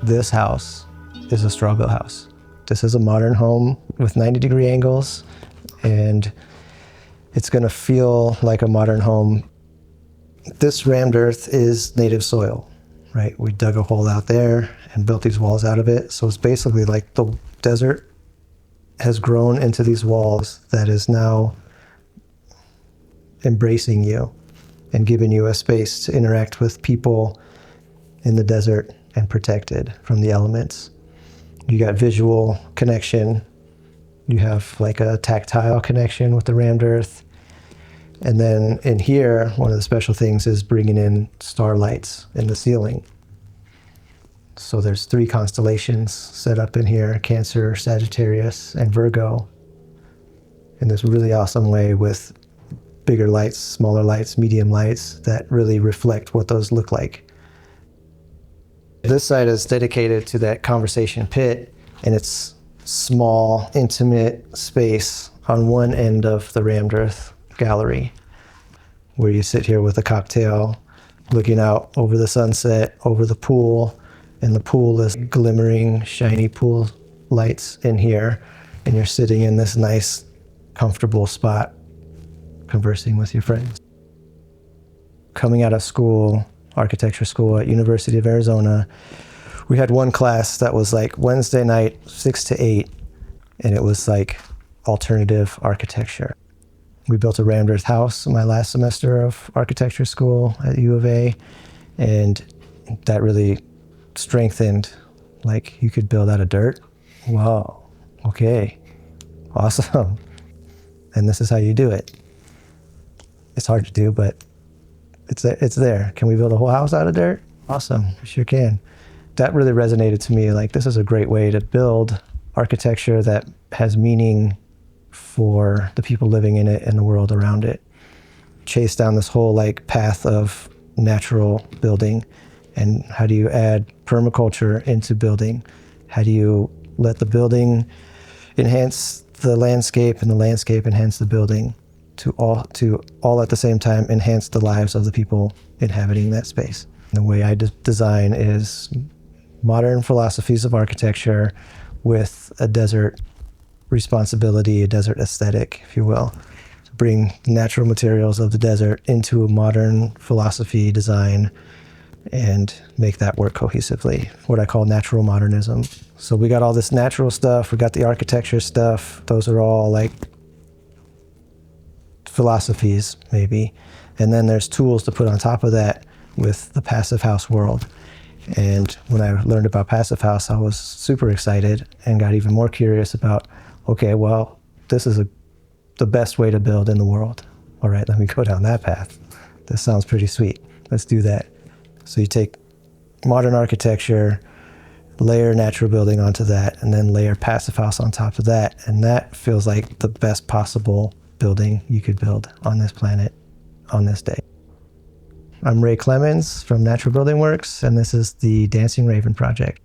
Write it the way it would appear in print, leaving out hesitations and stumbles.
This house is a straw built house. This is a modern home with 90-degree angles, and it's gonna feel like a modern home. This rammed earth is native soil, right? We dug a hole out there and built these walls out of it. So it's basically like the desert has grown into these walls that is now embracing you and giving you a space to interact with people in the desert and protected from the elements. You got visual connection. You have like a tactile connection with the rammed earth. And then in here, one of the special things is bringing in starlights in the ceiling. So there's 3 constellations set up in here: Cancer, Sagittarius, and Virgo, in this really awesome way with bigger lights, smaller lights, medium lights that really reflect what those look like. This side is dedicated to that conversation pit, and it's small, intimate space on one end of the rammed earth gallery, where you sit here with a cocktail, looking out over the sunset, over the pool, and the pool is glimmering, shiny pool lights in here, and you're sitting in this nice, comfortable spot, conversing with your friends. Coming out of school, architecture school at University of Arizona, we had one class that was like Wednesday night, 6 to 8, and it was like alternative architecture. We built a rammed earth house in my last semester of architecture school at U of A, and that really strengthened, like, you could build out of dirt. Wow, okay, awesome. And this is how you do it. It's hard to do, but it's there. Can we build a whole house out of dirt? Awesome, we sure can. That really resonated to me, like, this is a great way to build architecture that has meaning for the people living in it and the world around it. Chase down this whole like path of natural building, and how do you add permaculture into building? How do you let the building enhance the landscape and the landscape enhance the building to all at the same time enhance the lives of the people inhabiting that space? And the way I design is modern philosophies of architecture with a desert responsibility, a desert aesthetic, if you will, to bring natural materials of the desert into a modern philosophy design and make that work cohesively, what I call natural modernism. So we got all this natural stuff, we got the architecture stuff, those are all like philosophies maybe, and then there's tools to put on top of that with the Passive House world. And when I learned about Passive House, I was super excited and got even more curious about, okay, well, this is the best way to build in the world. All right, let me go down that path. This sounds pretty sweet. Let's do that. So you take modern architecture, layer natural building onto that, and then layer Passive House on top of that. And that feels like the best possible building you could build on this planet on this day. I'm Ray Clemens from Natural Building Works, and this is the Dancing Raven Project.